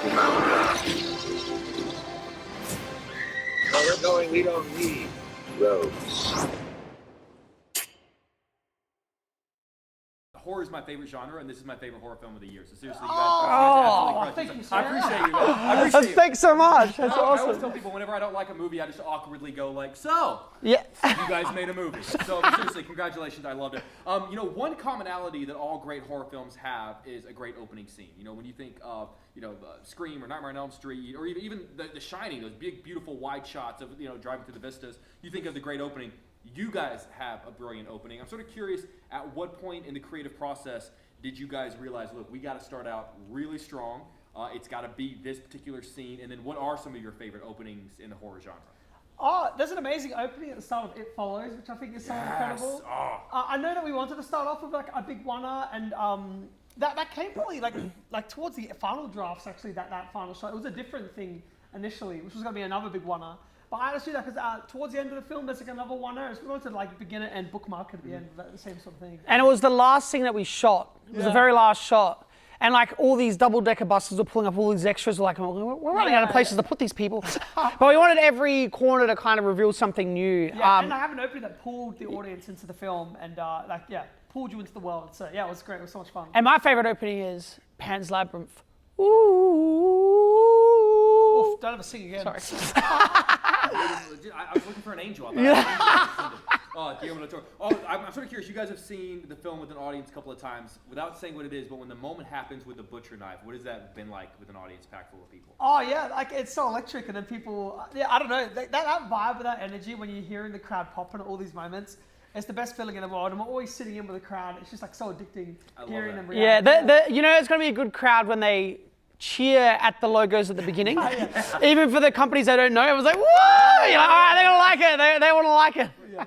We don't need roads. Horror is my favorite genre, and this is my favorite horror film of the year. So seriously, you guys, thank you, sir. I appreciate you. I appreciate you. Thanks so much. That's I always awesome. tell people whenever I don't like a movie, I just awkwardly go like, "So, Yeah. you guys made a movie." So seriously, congratulations. I loved it. One commonality that all great horror films have is a great opening scene. When you think of Scream or Nightmare on Elm Street, or even The Shining, those big, beautiful, wide shots of driving through the vistas. You think of the great opening. You guys have a brilliant opening. I'm sort of curious, at what point in the creative process did you guys realize, look, we got to start out really strong. It's got to be this particular scene. And then what are some of your favorite openings in the horror genre? Oh, there's an amazing opening at the start of It Follows, which I think is so incredible. Oh. I know that we wanted to start off with like a big one-er, and that came probably like towards the final drafts, actually, that final shot. It was a different thing initially, which was going to be another big one-er. But I just do that because towards the end of the film, there's like another one-er. So we wanted to like begin it and bookmark it at the end, the same sort of thing. And it was the last thing that we shot. It was the very last shot. And like all these double-decker buses were pulling up, all these extras were like, we're running out of places to put these people. But we wanted every corner to kind of reveal something new. Yeah, and I have an opening that pulled the audience into the film and pulled you into the world. So yeah, it was great. It was so much fun. And my favorite opening is Pan's Labyrinth. Ooh. Oof, don't ever sing again. Sorry. I was looking for an angel. I'm sort of curious. You guys have seen the film with an audience a couple of times. Without saying what it is, but when the moment happens with the butcher knife, what has that been like with an audience packed full of people? Oh yeah, like it's so electric, and then people, I don't know, that vibe of that energy when you're hearing the crowd popping at all these moments. It's the best feeling in the world. I'm always sitting in with the crowd. It's just like so addicting hearing them react. Yeah, it's going to be a good crowd when they cheer at the logos at the beginning. Even for the companies they don't know, it was like, woo! You're like, all right, they're going to like it. They want to like it. Yeah.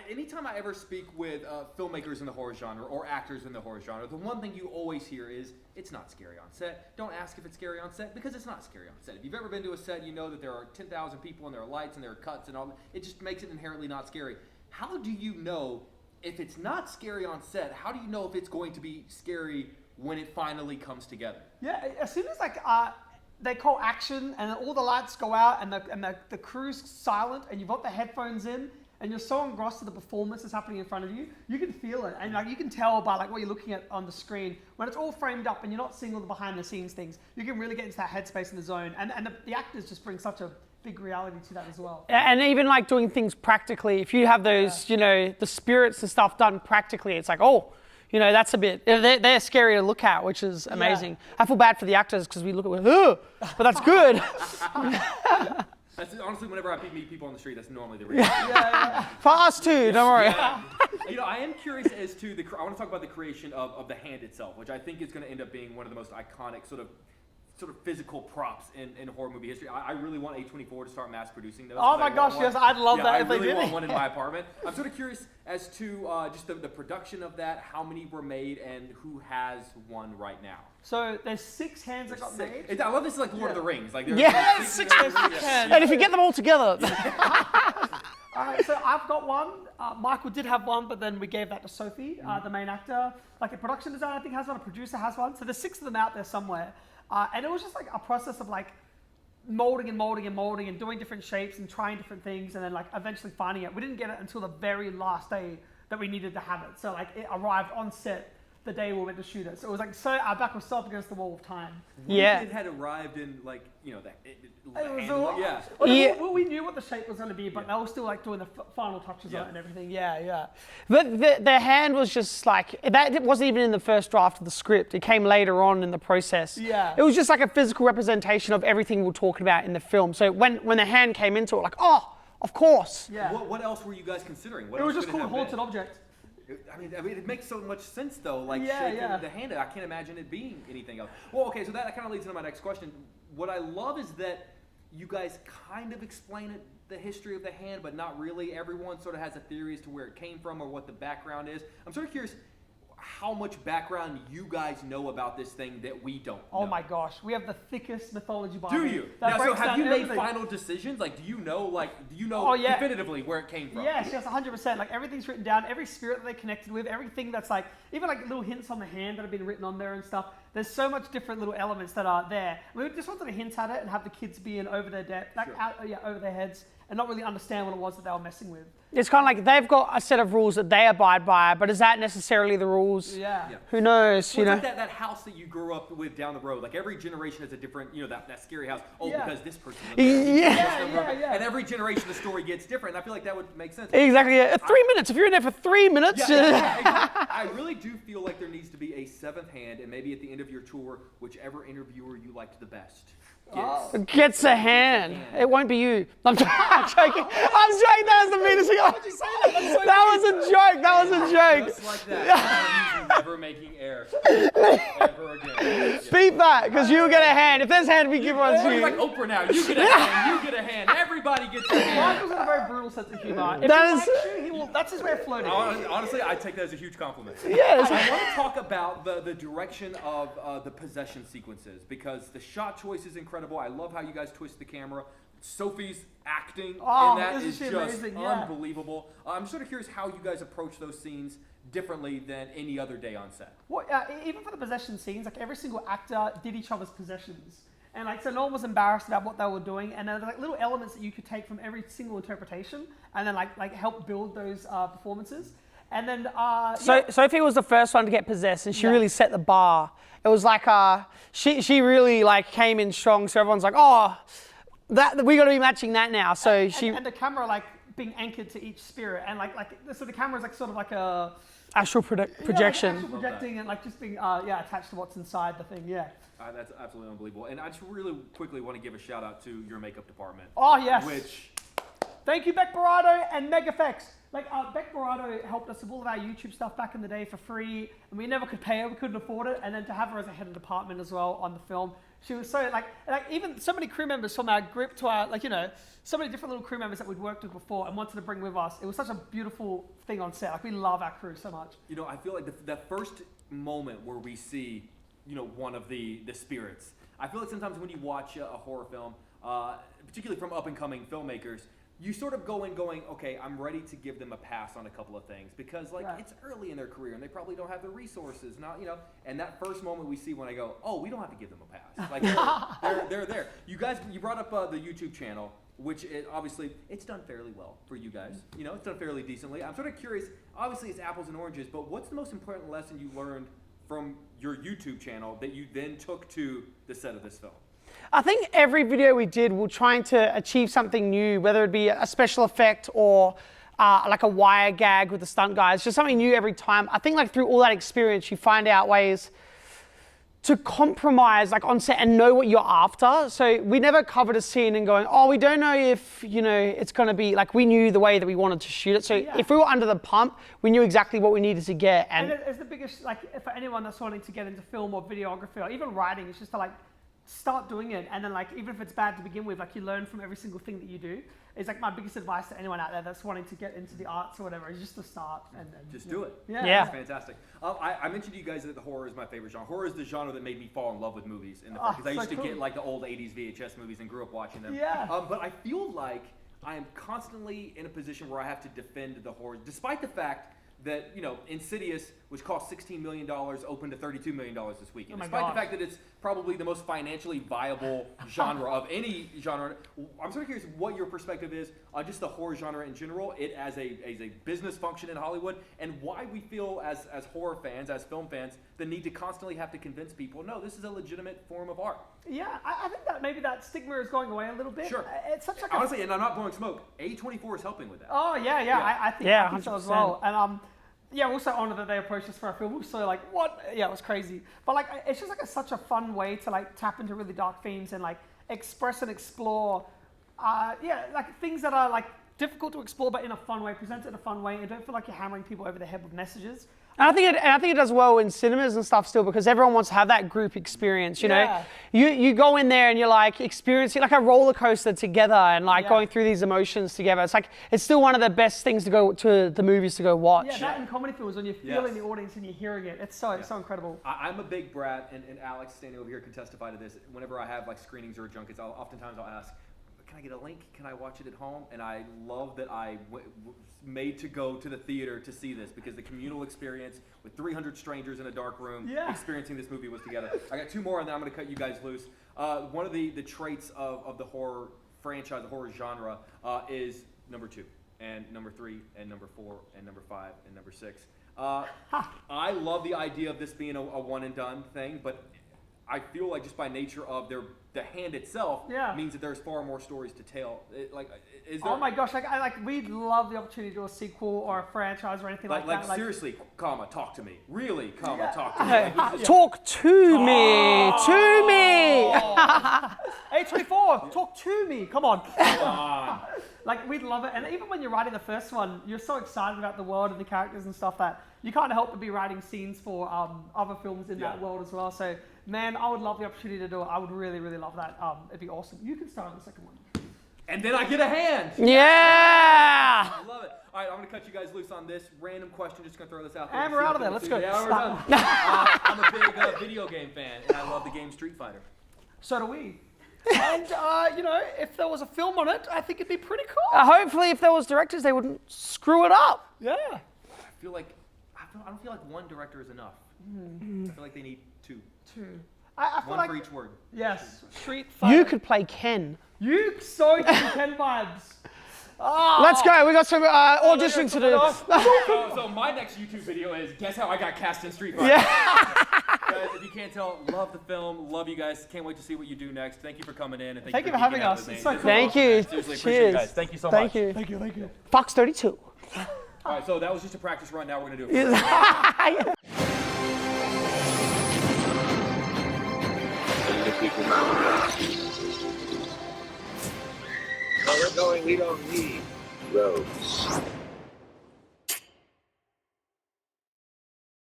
Anytime I ever speak with filmmakers in the horror genre or actors in the horror genre, the one thing you always hear is, it's not scary on set. Don't ask if it's scary on set, because it's not scary on set. If you've ever been to a set, you know that there are 10,000 people and there are lights and there are cuts and all. It just makes it inherently not scary. How do you know if it's not scary on set? How do you know if it's going to be scary when it finally comes together? Yeah, as soon as they call action and all the lights go out and the crew's silent and you've got the headphones in and you're so engrossed in the performance that's happening in front of you, you can feel it. And you can tell by what you're looking at on the screen. When it's all framed up and you're not seeing all the behind the scenes things, you can really get into that headspace in the zone. And the actors just bring such a big reality to that as well. And even like doing things practically, if you have those, the spirits and stuff done practically, it's like, that's a bit, they're scary to look at, which is amazing. Yeah. I feel bad for the actors because we look at but that's good. That's honestly, whenever I meet people on the street, that's normally the reason. For us too, don't worry. Yeah. I am curious as to I want to talk about the creation of the hand itself, which I think is going to end up being one of the most iconic sort of physical props in horror movie history. I really want A24 to start mass producing those. Oh my gosh, yes, I'd love that if they did. I really want one in my apartment. I'm sort of curious as to just the production of that, how many were made, and who has one right now. So there's 6 hands that got made. I love this like Lord of the Rings. Like six hands. And if you get them all together. All right, so I've got one. Michael did have one, but then we gave that to Sophie, the main actor. Like a production designer, I think, has one. A producer has one. So there's 6 of them out there somewhere. And it was just like a process of like molding and doing different shapes and trying different things and then like eventually finding it. We didn't get it until the very last day that we needed to have it. So like it arrived on set the day we were meant to shoot it. So it was like our back was so up against the wall of time. It had arrived in like, we knew what the shape was going to be, but they were still like doing the final touches on it and everything. Yeah. But the hand was just like, it wasn't even in the first draft of the script. It came later on in the process. Yeah. It was just like a physical representation of everything we're talking about in the film. So when the hand came into it, like, oh, of course. Yeah. What else were you guys considering? It was just called a haunted object. I mean, it makes so much sense though. Like shaking the hand, I can't imagine it being anything else. Well, okay, so that kind of leads into my next question. What I love is that you guys kind of explain the history of the hand, but not really. Everyone sort of has a theory as to where it came from or what the background is. I'm sort of curious, how much background you guys know about this thing that we don't know. Oh my gosh, we have the thickest mythology behind Do it. you? That Now, so breaks have down you made everything. final decisions? Like, do you know Oh, yeah. definitively where it came from? Yes, 100%. Like everything's written down, every spirit that they connected with, everything that's like, even like little hints on the hand that have been written on there and stuff. There's so much different little elements that are there. We just wanted to hint at it and have the kids be in over their depth, like Sure. over their heads, and not really understand what it was that they were messing with. It's kind of like they've got a set of rules that they abide by, but is that necessarily the rules? Yeah. Who knows? Well, You know. it's like that house that you grew up with down the road. Like every generation has a different, that scary house. Oh, Yeah. because this person lived there. Yeah. Yeah. And every generation the story gets different. And I feel like that would make sense. Exactly. Yeah. 3 minutes. If you're in there for 3 minutes. Exactly. I really do feel like there needs to be a seventh hand, and maybe at the end of your tour, whichever interviewer you liked the best Gets a hand. It won't be you. I'm joking. I'm joking. That was the meanest thing. That was a joke. That was a joke. Just like that. Never making air. Ever again. Beat that, because you get a hand. If there's a hand, we give one to You're you. like Oprah now. You get a hand. You get a hand. Everybody gets a hand. Michael's got a very brutal sense of humor. If That he is- likes you, he will, that's his way of flirting. Honestly, I take that as a huge compliment. Yes. I want to talk about the direction of the possession sequences, because the shot choice is incredible. I love how you guys twist the camera. Sophie's acting Oh, in that isn't is she just amazing? Yeah. unbelievable. I'm sort of curious how you guys approach those scenes differently than any other day on set. Well, even for the possession scenes, like every single actor did each other's possessions. And like, so no one was embarrassed about what they were doing. And there were like little elements that you could take from every single interpretation and then like help build those performances. And then, So Sophie was the first one to get possessed, and she Yeah. really set the bar. It was like she really like came in strong. So everyone's like, oh, that we got to be matching that now. So she and the camera like being anchored to each spirit, and like so the camera's like sort of like a astral projection. actual projecting and like just being attached to what's inside the thing. Yeah. That's absolutely unbelievable. And I just really quickly want to give a shout out to your makeup department. Oh yes. Which, Thank you, Beck Barado and MegFX. Like, Beck Barado helped us with all of our YouTube stuff back in the day for free, and we never could pay her, we couldn't afford it, and then to have her as a head of department as well on the film, she was so, like even so many crew members from our group to our, so many different little crew members that we'd worked with before and wanted to bring with us. It was such a beautiful thing on set. Like, we love our crew so much. I feel like that first moment where we see, one of the spirits, I feel like sometimes when you watch a horror film, particularly from up-and-coming filmmakers, you sort of go in going, okay, I'm ready to give them a pass on a couple of things because it's early in their career and they probably don't have the resources. And that first moment we see when I go, oh, we don't have to give them a pass. Like they're there. You guys, you brought up the YouTube channel, which obviously it's done fairly well for you guys. It's done fairly decently. I'm sort of curious. Obviously, it's apples and oranges, but what's the most important lesson you learned from your YouTube channel that you then took to the set of this film? I think every video we did, we're trying to achieve something new, whether it be a special effect or like a wire gag with the stunt guys, just something new every time. I think like through all that experience, you find out ways to compromise like on set and know what you're after. So we never covered a scene and going, oh, we don't know if, it's going to be like, we knew the way that we wanted to shoot it. So if we were under the pump, we knew exactly what we needed to get. And it's the biggest, like for anyone that's wanting to get into film or videography or even writing, it's just to like, start doing it, and then like even if it's bad to begin with, like you learn from every single thing that you do. It's like my biggest advice to anyone out there that's wanting to get into the arts or whatever is just to start and just do it. Yeah. That's fantastic. I mentioned to you guys that the horror is my favorite genre. Horror is the genre that made me fall in love with movies in the because I used to get like the old 80s VHS movies and grew up watching them. Yeah. But I feel like I am constantly in a position where I have to defend the horror, despite the fact that, Insidious, which cost $16 million, opened to $32 million this weekend. Despite the fact that it's probably the most financially viable genre of any genre. I'm sort of curious what your perspective is on just the horror genre in general, it as a business function in Hollywood, and why we feel as horror fans, as film fans, the need to constantly have to convince people, no, this is a legitimate form of art. Yeah, I think that maybe that stigma is going away a little bit. Sure. It's such like honestly, and I'm not blowing smoke, A24 is helping with that. Oh yeah. I think so as 100%. well. And we're also honored that they approached us for our film. We're so like, what? Yeah, it was crazy. But like, it's just like such a fun way to like tap into really dark themes and like express and explore, like things that are like difficult to explore, but in a fun way, present it in a fun way, and don't feel like you're hammering people over the head with messages. And I think it does well in cinemas and stuff still because everyone wants to have that group experience. You know, you go in there and you're like experiencing like a roller coaster together and like going through these emotions together. It's like it's still one of the best things to go to the movies to go watch. Yeah, that in comedy films when you're feeling the audience and you're hearing it, it's so incredible. I'm a big brat, and Alex standing over here can testify to this. Whenever I have like screenings or junkets, oftentimes I'll ask, "Can I get a link? Can I watch it at home?" And I love that I was made to go to the theater to see this because the communal experience with 300 strangers in a dark room experiencing this movie was together. I got 2 more, and then I'm going to cut you guys loose. One of the traits of the horror franchise, the horror genre, is number 2, and number 3, and number 4, and number 5, and number 6. I love the idea of this being a one and done thing, but I feel like just by nature of the hand itself means that there's far more stories to tell. Is there, oh my gosh, we'd love the opportunity to do a sequel or a franchise or anything like that. Like seriously, talk to me. Really, talk to me. Talk to me, to me. A24, talk to me. Come on. Like we'd love it, and even when you're writing the first one, you're so excited about the world and the characters and stuff that you can't help but be writing scenes for other films in that world as well. So, man, I would love the opportunity to do it. I would really, really love that. It'd be awesome. You can start on the second one. And then I get a hand. Yeah. I love it. All right, I'm going to cut you guys loose on this random question. Just going to throw this out there. And we're out of there. Let's go. Yeah, we're done. I'm a big video game fan, and I love the game Street Fighter. So do we. And, if there was a film on it, I think it'd be pretty cool. Hopefully, if there was directors, they wouldn't screw it up. Yeah. I don't feel like one director is enough. I feel like they need 2. I feel one like, for each word. Yes. Street Fighter. You could play Ken. You so do Ken vibes. Oh. Let's go. We got some auditioning to do. So my next YouTube video is guess how I got cast in Street Fighter. Yeah. Guys, if you can't tell, love the film. Love you guys. Can't wait to see what you do next. Thank you for coming in. And thank you for having us. It's so cool. Thank you. Seriously, appreciate Cheers. you guys. Thank you so much. Thank you. Fox 32. All right, so that was just a practice run. Now we're going to do it.